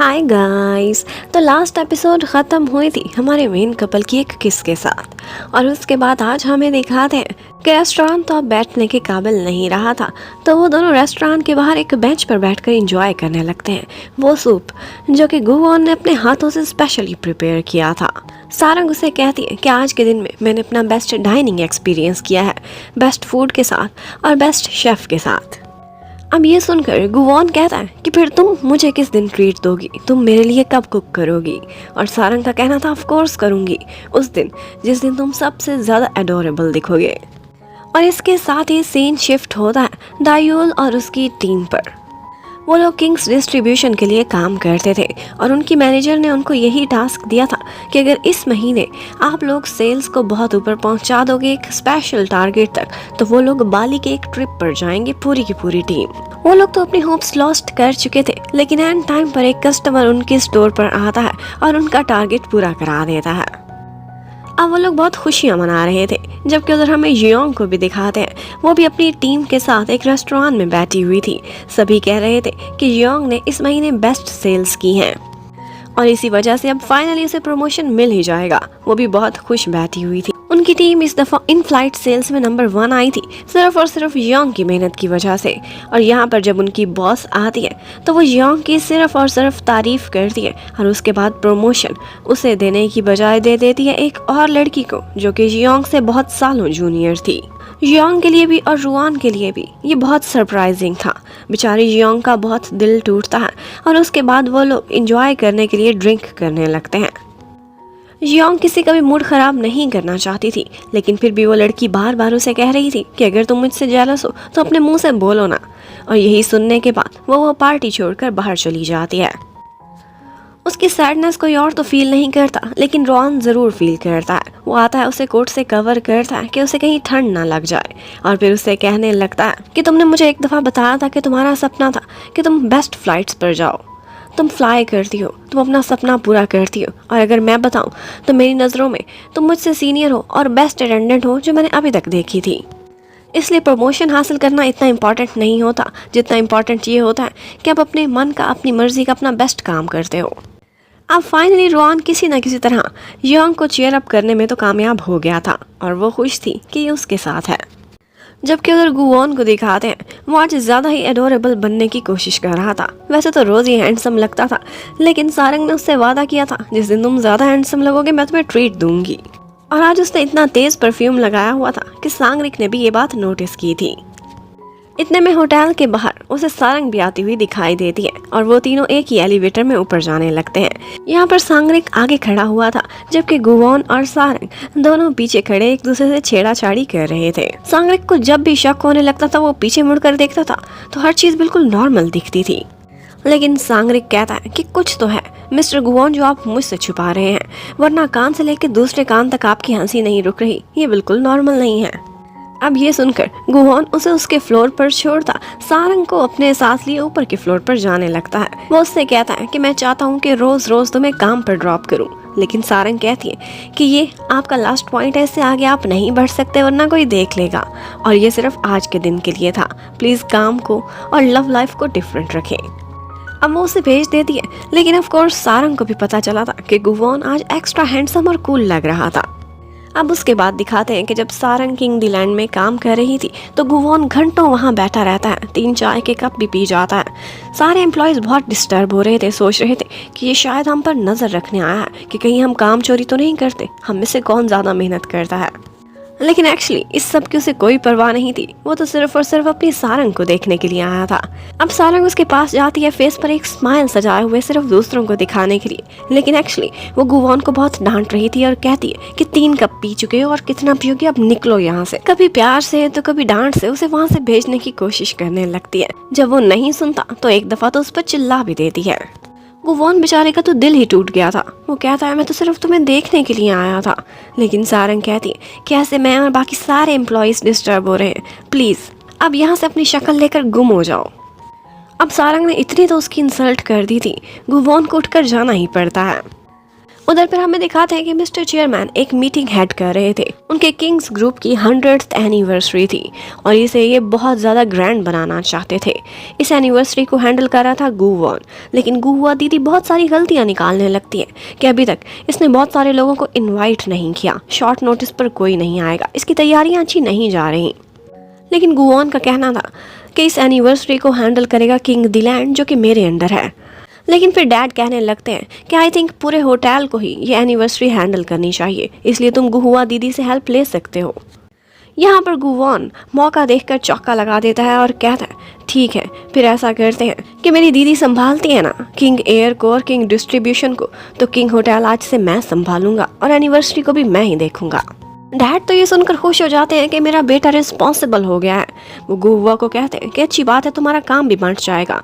Hi guys. तो last episode ख़त्म हुई थी हमारे मेन कपल की एक किस के साथ, और उसके बाद आज हमें दिखाते हैं कि रेस्टोरेंट तो अब बैठने के काबिल नहीं रहा था। तो वो दोनों रेस्टोरेंट के बाहर एक बेंच पर बैठकर एंजॉय करने लगते हैं वो सूप जो कि गुवोन ने अपने हाथों से स्पेशली प्रिपेयर किया था। सारंग उसे कहती है कि आज के दिन में मैंने अपना बेस्ट डाइनिंग एक्सपीरियंस किया है, बेस्ट फूड के साथ और बेस्ट शेफ़ के साथ। अब ये सुनकर गुवोन कहता है कि फिर तुम मुझे किस दिन ट्रीट दोगी, तुम मेरे लिए कब कुक करोगी। और सारंग का कहना था ऑफ कोर्स करूँगी, उस दिन जिस दिन तुम सबसे ज़्यादा एडोरेबल दिखोगे। और इसके साथ ही सीन शिफ्ट होता है दायूल और उसकी टीम पर। वो लोग किंग्स डिस्ट्रीब्यूशन के लिए काम करते थे और उनकी मैनेजर ने उनको यही टास्क दिया था कि अगर इस महीने आप लोग सेल्स को बहुत ऊपर पहुंचा दोगे एक स्पेशल टारगेट तक, तो वो लोग बाली के एक ट्रिप पर जाएंगे पूरी की पूरी टीम। वो लोग तो अपनी होप्स लॉस्ट कर चुके थे, लेकिन एंड टाइम पर एक कस्टमर उनके स्टोर पर आता है और उनका टारगेट पूरा करा देता है। अब वो लोग बहुत खुशियां मना रहे थे, जबकि उधर हमें जियोंग को भी दिखाते हैं। वो भी अपनी टीम के साथ एक रेस्टोरेंट में बैठी हुई थी। सभी कह रहे थे कि जियोंग ने इस महीने बेस्ट सेल्स की हैं और इसी वजह से अब फाइनली उसे प्रमोशन मिल ही जाएगा। वो भी बहुत खुश बैठी हुई थी। उनकी टीम इस दफ़ा इन फ्लाइट सेल्स में नंबर 1 आई थी, सिर्फ और सिर्फ जियोंग की मेहनत की वजह से। और यहाँ पर जब उनकी बॉस आती है तो वो जियोंग की सिर्फ और सिर्फ तारीफ करती है और उसके बाद प्रमोशन उसे देने की बजाय दे देती है एक और लड़की को जो कि जियोंग से बहुत सालों जूनियर थी। जियोंग के लिए भी और रुआन के लिए भी ये बहुत सरप्राइजिंग था। बेचारी जियोंग का बहुत दिल टूटता है और उसके बाद वो लोग एंजॉय करने के लिए ड्रिंक करने लगते हैं। जियोंग किसी का भी मूड खराब नहीं करना चाहती थी, लेकिन फिर भी वो लड़की बार बार उसे कह रही थी कि अगर तुम मुझसे जेलस हो तो अपने मुंह से बोलो ना। और यही सुनने के बाद वो पार्टी छोड़कर बाहर चली जाती है। उसकी सैडनेस कोई और तो फील नहीं करता, लेकिन रॉन ज़रूर फील करता है। वो आता है, उसे कोट से कवर करता है कि उसे कहीं ठंड ना लग जाए, और फिर उसे कहने लगता है कि तुमने मुझे एक दफ़ा बताया था कि तुम्हारा सपना था कि तुम बेस्ट फ्लाइट्स पर जाओ, तुम फ्लाई करती हो, तुम अपना सपना पूरा करती हो। और अगर मैं बताऊं तो मेरी नज़रों में तुम मुझसे सीनियर हो और बेस्ट अटेंडेंट हो जो मैंने अभी तक देखी थी। इसलिए प्रमोशन हासिल करना इतना इम्पॉर्टेंट नहीं होता जितना इम्पॉर्टेंट ये होता है कि आप अपने मन का, अपनी मर्जी का अपना बेस्ट काम करते हो। अब फाइनली रॉन किसी न किसी तरह जियोंग को चीयर अप करने में तो कामयाब हो गया था और वो खुश थी कि ये उसके साथ है। जबकि उधर गुवोन को दिखाते हैं, वो आज ज़्यादा ही एडोरेबल बनने की कोशिश कर रहा था। वैसे तो रोज़ ही हैंडसम लगता था, लेकिन सारंग ने उससे वादा किया था जिस दिन तुम ज़्यादा हैंडसम लगोगे मैं तुम्हें ट्रीट दूंगी। और आज उसने इतना तेज़ परफ्यूम लगाया हुआ था कि सांगरिक ने भी ये बात नोटिस की थी। इतने में होटल के बाहर उसे सारंग भी आती हुई दिखाई देती है और वो तीनों एक ही एलिवेटर में ऊपर जाने लगते हैं। यहाँ पर सांगरिक आगे खड़ा हुआ था, जबकि गुवोन और सारंग दोनों पीछे खड़े एक दूसरे से छेड़ाछाड़ी कर रहे थे। सांगरिक को जब भी शक होने लगता था वो पीछे मुड़कर देखता था तो हर चीज बिल्कुल नॉर्मल दिखती थी। लेकिन सांगरिक कहता है कि कुछ तो है मिस्टर गुवोन जो आप मुझसे छुपा रहे हैं, वरना कान से लेकर दूसरे कान तक आपकी हंसी नहीं रुक रही, ये बिल्कुल नॉर्मल नहीं है। अब ये सुनकर गुवोन उसे उसके फ्लोर पर छोड़ता सारंग को अपने साथ लिए ऊपर के फ्लोर पर जाने लगता है। वो उससे कहता है कि मैं चाहता हूँ कि रोज रोज तुम्हें काम पर ड्रॉप करूँ, लेकिन सारंग कहती है कि ये आपका लास्ट पॉइंट है, इससे आगे आप नहीं बढ़ सकते वरना कोई देख लेगा, और ये सिर्फ आज के दिन के लिए था। प्लीज काम को और लव लाइफ को डिफरेंट रखें। अब वो उसे भेज देती है, लेकिन ऑफ कोर्स सारंग को भी पता चला था कि गुवोन आज एक्स्ट्रा हैंडसम और कूल लग रहा था। अब उसके बाद दिखाते हैं कि जब सारंग किंग दी लैंड में काम कर रही थी तो गुवोन घंटों वहाँ बैठा रहता है, 3 चाय के कप भी पी जाता है। सारे एम्प्लॉयज़ बहुत डिस्टर्ब हो रहे थे, सोच रहे थे कि ये शायद हम पर नज़र रखने आया है कि कहीं हम काम चोरी तो नहीं करते, हम में से कौन ज़्यादा मेहनत करता है। लेकिन एक्चुअली इस सब की उसे कोई परवाह नहीं थी, वो तो सिर्फ और सिर्फ अपनी सारंग को देखने के लिए आया था। अब सारंग उसके पास जाती है, फेस पर एक स्माइल सजाए हुए सिर्फ दूसरों को दिखाने के लिए, लेकिन एक्चुअली वो गुवोन को बहुत डांट रही थी और कहती है कि 3 कप पी चुके हो और कितना पियोगे, अब निकलो यहाँ से। कभी प्यार से तो कभी डांट से उसे वहाँ से भेजने की कोशिश करने लगती है। जब वो नहीं सुनता तो एक दफा तो उस पर चिल्ला भी देती है। गुवोन बेचारे का तो दिल ही टूट गया था। वो कहता है मैं तो सिर्फ तुम्हें देखने के लिए आया था, लेकिन सारंग कहती है कैसे मैं और बाकी सारे एम्प्लॉयज़ डिस्टर्ब हो रहे हैं, प्लीज़ अब यहाँ से अपनी शक्ल लेकर गुम हो जाओ। अब सारंग ने इतनी तो उसकी इंसल्ट कर दी थी, गुवोन को उठकर जाना ही पड़ता है। उधर पर हमें दिखाते हैं कि मिस्टर चेयरमैन एक मीटिंग हेड कर रहे थे। उनके किंग्स ग्रुप की 100th एनिवर्सरी थी और इसे ये बहुत ज़्यादा ग्रैंड बनाना चाहते थे। इस एनिवर्सरी को हैंडल कर रहा था गुवॉन, लेकिन गुहुआ दीदी बहुत सारी गलतियां निकालने लगती है कि अभी तक इसने बहुत सारे लोगों को इन्वाइट नहीं किया, शॉर्ट नोटिस पर कोई नहीं आएगा, इसकी तैयारियां अच्छी नहीं जा रही। लेकिन गुवॉन का कहना था कि इस एनिवर्सरी को हैंडल करेगा किंग दिलैंड, जो कि मेरे अंडर है। लेकिन फिर डैड कहने लगते हैं कि आई थिंक पूरे होटल को ही ये एनिवर्सरी हैंडल करनी चाहिए, इसलिए तुम गुहुआ दीदी से हेल्प ले सकते हो। यहाँ पर गुवॉन मौका देखकर चौका लगा देता है और कहता है ठीक है, फिर ऐसा करते हैं कि मेरी दीदी संभालती है ना किंग एयर को और किंग डिस्ट्रीब्यूशन को, तो किंग होटल आज से मैं संभालूंगा और एनिवर्सरी को भी मैं ही देखूंगा। डैड तो ये सुनकर खुश हो जाते हैं कि मेरा बेटा रिस्पॉन्सिबल हो गया है। वो गुहुआ को कहते हैं कि अच्छी बात है, तुम्हारा काम भी बंट जाएगा।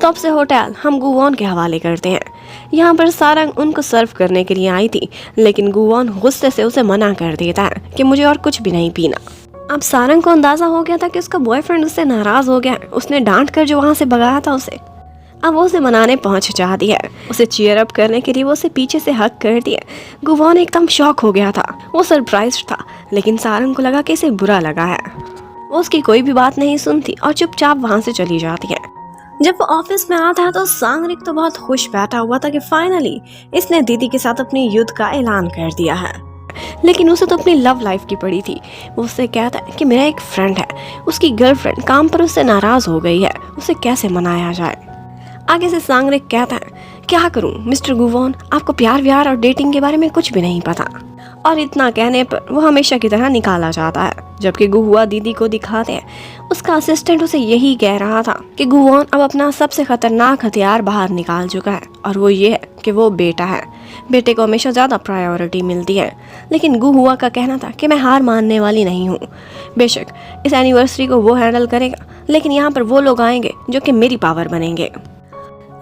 तब से होटल हम गुवॉन के हवाले करते हैं। यहाँ पर सारंग उनको सर्व करने के लिए आई थी, लेकिन गुवॉन गुस्से से उसे मना कर देता है कि मुझे और कुछ भी नहीं पीना। अब सारंग को अंदाजा हो गया था कि उसका बॉयफ्रेंड उससे नाराज हो गया है, उसने डांट कर जो वहाँ से भगाया था उसे, अब वो उसे मनाने पहुंच चाहती है। उसे चीयर अप करने के लिए वो उसे पीछे से हक कर दिया। गुवॉन एकदम शॉक हो गया था, वो सरप्राइज्ड था, लेकिन सारंग को लगा कि इसे बुरा लगा है। वो उसकी कोई भी बात नहीं सुनती और चुपचाप वहाँ से चली जाती है। जब वो ऑफिस में आता है तो सांगरिक तो बहुत खुश बैठा हुआ था कि फाइनली इसने दीदी के साथ अपनी युद्ध का ऐलान कर दिया है। लेकिन उसे तो अपनी लव लाइफ की पड़ी थी। वो उससे कहता है कि मेरा एक फ्रेंड है, उसकी गर्लफ्रेंड काम पर उससे नाराज हो गई है, उसे कैसे मनाया जाए। आगे से सांगरिक कहता है क्या करूं मिस्टर गुवॉन, आपको प्यार व्यार और डेटिंग के बारे में कुछ भी नहीं पता। और इतना कहने पर वो हमेशा की तरह निकाला जाता है। जबकि गुहुआ दीदी को दिखाते हैं उसका असिस्टेंट उसे यही कह रहा था कि गुवॉन अब अपना सबसे खतरनाक हथियार बाहर निकाल चुका है, और वो ये है कि वो बेटा है। बेटे को हमेशा ज़्यादा प्रायोरिटी मिलती है। लेकिन गुहुआ का कहना था कि मैं हार मानने वाली नहीं हूँ। बेशक इस एनिवर्सरी को वो हैंडल करेगा, लेकिन यहाँ पर वो लोग आएंगे जो कि मेरी पावर बनेंगे।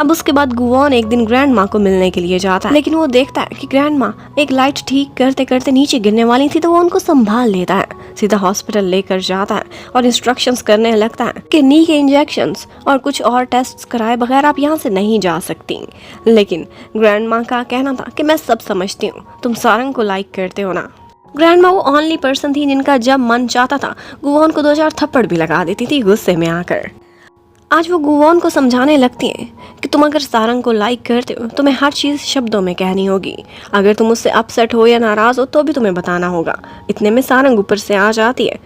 अब उसके बाद गुवॉन एक दिन ग्रैंड माँ को मिलने के लिए जाता है, लेकिन वो देखता है कि ग्रैंड माँ एक लाइट ठीक करते करते नीचे गिरने वाली थी, तो वो उनको संभाल लेता है, सीधा हॉस्पिटल लेकर जाता है और इंस्ट्रक्शंस करने लगता है कि नी के इंजेक्शंस और कुछ और टेस्ट्स कराए बगैर आप यहाँ से नहीं जा सकती। लेकिन ग्रैंड माँ का कहना था कि मैं सब समझती हूँ, तुम सारंग को लाइक करते हो ना। ग्रैंड माँ वो ओनली पर्सन थी जिनका जब मन चाहता था गुवॉन को 2-4 थप्पड़ भी लगा देती थी गुस्से में आकर। आज वो गुवॉन को समझाने लगती है कि तुम अगर सारंग को लाइक करते हो तुम्हें हर चीज़ शब्दों में कहनी होगी, अगर तुम उससे अपसेट हो या नाराज़ हो तो भी तुम्हें बताना होगा। इतने में सारंग ऊपर से आ जाती है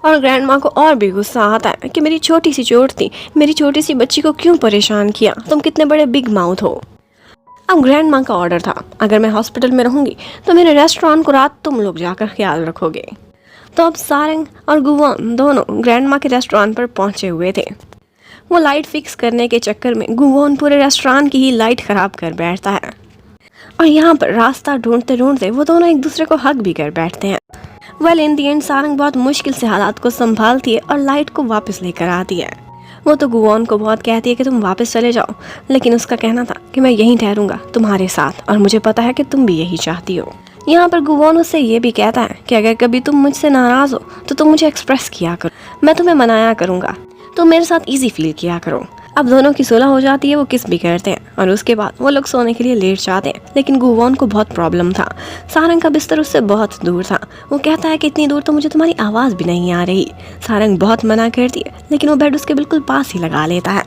और ग्रैंड माँ को और भी गुस्सा आता है कि मेरी छोटी सी चोट थी, मेरी छोटी सी बच्ची को क्यों परेशान किया, तुम कितने बड़े बिग माउथ हो। अब ग्रैंड माँ का ऑर्डर था अगर मैं हॉस्पिटल में रहूँगी तो मेरे रेस्टोरेंट को रात तुम लोग जाकर ख्याल रखोगे। तो अब सारंग और गुवॉन दोनों ग्रैंड माँ के रेस्टोरेंट पर पहुँचे हुए थे। वो लाइट फिक्स करने के चक्कर में गुवॉन पूरे रेस्टोरेंट की ही लाइट खराब कर बैठता है और यहाँ पर रास्ता ढूंढते ढूंढते वो दोनों एक दूसरे को हक भी कर बैठते हैं। Well in the and Sarang बहुत मुश्किल से हालात को संभालती है और लाइट को वापस लेकर आती है। वो तो गुवॉन को बहुत कहती है कि तुम वापस चले जाओ, लेकिन उसका कहना था कि मैं यहीं ठहरूंगा तुम्हारे साथ और मुझे पता है कि तुम भी यही चाहती हो। यहाँ पर गुवॉन उससे ये भी कहता है कि अगर कभी तुम मुझसे नाराज हो तो तुम मुझे एक्सप्रेस किया करो, मैं तुम्हें मनाया करूँगा, तो मेरे साथ इजी फील किया करो। अब दोनों की सुलह हो जाती है, वो किस भी करते हैं और उसके बाद वो लोग सोने के लिए लेट जाते हैं। लेकिन गुवॉन को बहुत प्रॉब्लम था, सारंग का बिस्तर उससे बहुत दूर था। वो कहता है कि इतनी दूर तो मुझे तुम्हारी आवाज़ भी नहीं आ रही। सारंग बहुत मना करती है, लेकिन वो बेड उसके बिल्कुल पास ही लगा लेता है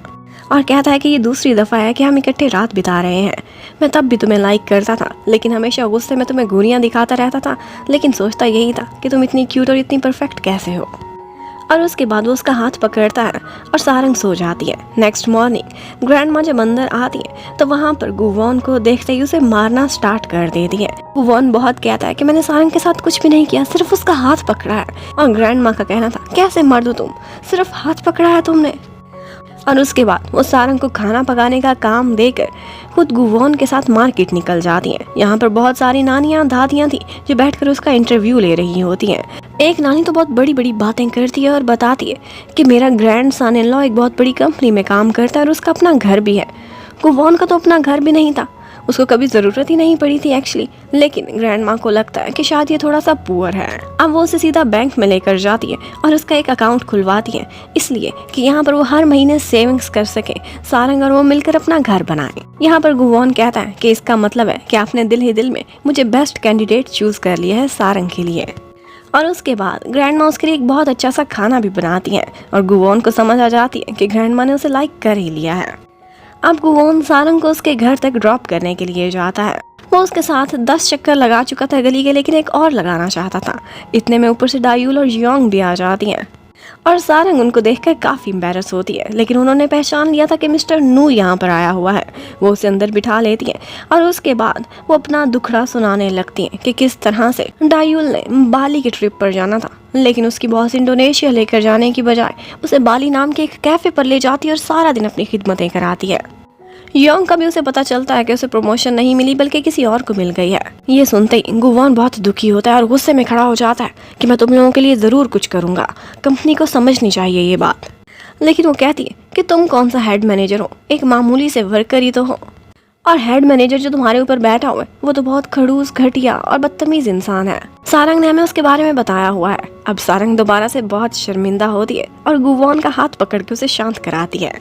और कहता है कि ये दूसरी दफ़ा है कि हम इकट्ठे रात बिता रहे हैं। मैं तब भी तुम्हें लाइक करता था, लेकिन हमेशा गुस्से में तुम्हें गोलियाँ दिखाता रहता था, लेकिन सोचता यही था कि तुम इतनी क्यूट और इतनी परफेक्ट कैसे हो। और उसके बाद वो उसका हाथ पकड़ता है और सारंग सो जाती है। नेक्स्ट मॉर्निंग ग्रैंड माँ जब अंदर आती है तो वहाँ पर गुवॉन को देखते ही उसे मारना स्टार्ट कर देती है। गुवॉन बहुत कहता है कि मैंने सारंग के साथ कुछ भी नहीं किया, सिर्फ उसका हाथ पकड़ा है। और ग्रैंड माँ का कहना था कैसे मर्द हो तुम, सिर्फ हाथ पकड़ा है तुमने। और उसके बाद वो सारंग को खाना पकाने का काम देकर खुद गुवॉन के साथ मार्केट निकल जाती हैं। यहाँ पर बहुत सारी नानियाँ दादियाँ थी जो बैठकर उसका इंटरव्यू ले रही होती हैं। एक नानी तो बहुत बड़ी बड़ी बातें करती है और बताती है कि मेरा ग्रैंड सन इन लॉ एक बहुत बड़ी कंपनी में काम करता है और उसका अपना घर भी है। गुवॉन का तो अपना घर भी नहीं था, उसको कभी ज़रूरत ही नहीं पड़ी थी एक्चुअली, लेकिन ग्रैंड माँ को लगता है कि शायद ये थोड़ा सा पुअर है। अब वो उसे सीधा बैंक में लेकर जाती है और उसका एक अकाउंट खुलवाती है, इसलिए कि यहाँ पर वो हर महीने सेविंग्स कर सके, सारंग और वो मिलकर अपना घर बनाए। यहाँ पर गुवोन कहता है कि इसका मतलब है कि आपने दिल ही दिल में मुझे बेस्ट कैंडिडेट चूज कर लिया है सारंग के लिए। और उसके बाद ग्रैंड माँ उसके लिए एक बहुत अच्छा सा खाना भी बनाती हैं और गुवोन को समझ आ जाती है कि ग्रैंड माँ ने उसे लाइक कर ही लिया है। अब गुवोन सारंग को उसके घर तक ड्रॉप करने के लिए जाता है। वो उसके साथ 10 चक्कर लगा चुका था गली के, लेकिन एक और लगाना चाहता था। इतने में ऊपर से डायूल और जियोंग भी आ जाती हैं और सारंग उनको देखकर काफ़ी एम्बैरस होती है, लेकिन उन्होंने पहचान लिया था कि मिस्टर नू यहाँ पर आया हुआ है। वो उसे अंदर बिठा लेती हैं और उसके बाद वो अपना दुखड़ा सुनाने लगती हैं कि किस तरह से डायूल ने बाली की ट्रिप पर जाना था, लेकिन उसकी बॉस इंडोनेशिया लेकर जाने की बजाय उसे बाली नाम के एक कैफ़े पर ले जाती है और सारा दिन अपनी खिदमतें कराती है। योंग का भी उसे पता चलता है कि उसे प्रमोशन नहीं मिली बल्कि किसी और को मिल गई है। ये सुनते ही गुवोन बहुत दुखी होता है और गुस्से में खड़ा हो जाता है कि मैं तुम लोगों के लिए ज़रूर कुछ करूँगा, कंपनी को समझनी चाहिए ये बात। लेकिन वो कहती है कि तुम कौन सा हेड मैनेजर हो, एक मामूली से वर्कर ही तो हो, और हेड मैनेजर जो तुम्हारे ऊपर बैठा हुआ है वो तो बहुत खड़ूस, घटिया और बदतमीज इंसान है। सारंग ने हमें उसके बारे में बताया हुआ है। अब सारंग दोबारा से बहुत शर्मिंदा होती है और गुवोन का हाथ पकड़ के उसे शांत कराती है।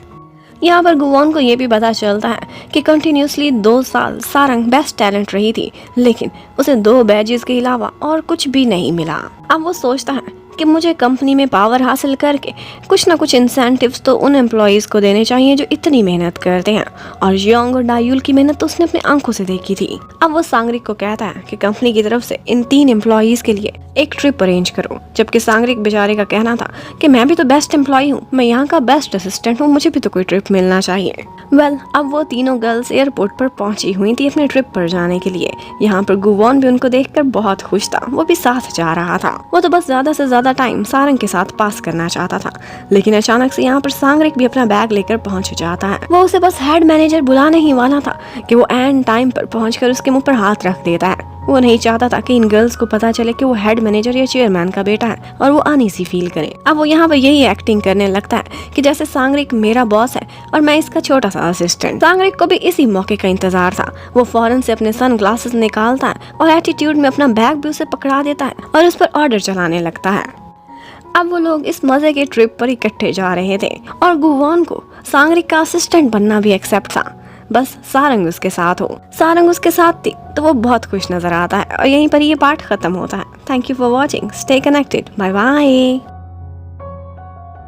यहाँ पर गुवोन को ये भी पता चलता है कि कंटिन्यूसली 2 साल सारंग बेस्ट टैलेंट रही थी, लेकिन उसे 2 बैजेस के अलावा और कुछ भी नहीं मिला। अब वो सोचता है कि मुझे कंपनी में पावर हासिल करके कुछ ना कुछ इंसेंटिव्स तो उन एम्प्लॉयज़ को देने चाहिए जो इतनी मेहनत करते हैं, और जियोंग और डायूल की मेहनत तो उसने अपनी आंखों से देखी थी। अब वो सांगरिक को कहता है कि कंपनी की तरफ से इन 3 एम्प्लॉयज़ के लिए एक ट्रिप अरेंज करो, जबकि सांगरिक बेचारे का कहना था कि मैं भी तो बेस्ट एम्प्लॉय हूँ, मैं यहाँ का बेस्ट असिस्टेंट हूँ, मुझे भी तो कोई ट्रिप मिलना चाहिए। अब वो तीनों गर्ल्स एयरपोर्ट पर पहुंची हुई थी अपने ट्रिप पर जाने के लिए। यहाँ पर गुवोन भी उनको देखकर बहुत खुश था, वो भी साथ जा रहा था। वो तो बस ज्यादा से ज्यादा टाइम सारंग के साथ पास करना चाहता था, लेकिन अचानक से यहाँ पर सांगरिक भी अपना बैग लेकर पहुंच जाता है। वो उसे बस हेड मैनेजर बुलाने ही वाला था कि वो एंड टाइम पर पहुंचकर उसके मुंह पर हाथ रख देता है। वो नहीं चाहता था कि इन गर्ल्स को पता चले कि वो हेड मैनेजर या चेयरमैन का बेटा है और वो अनईजी फील करे। अब वो यहाँ पर यही एक्टिंग करने लगता है कि जैसे सांगरिक मेरा बॉस है और मैं इसका छोटा सा असिस्टेंट। सांगरिक को भी इसी मौके का इंतजार था। वो फौरन से अपने सन ग्लासेस निकालता है और एटीट्यूड में अपना बैग भी उसे पकड़ा देता है और उस पर ऑर्डर चलाने लगता है। अब वो लोग इस मजे के ट्रिप पर इकट्ठे जा रहे थे और गुवोन को सांगरिक का असिस्टेंट बनना भी एक्सेप्ट था, बस सारंग उसके साथ हो। सारंग उसके साथ थी तो वो बहुत खुश नजर आता है और यहीं पर ये पार्ट खत्म होता है। Thank you for watching, stay connected, bye bye.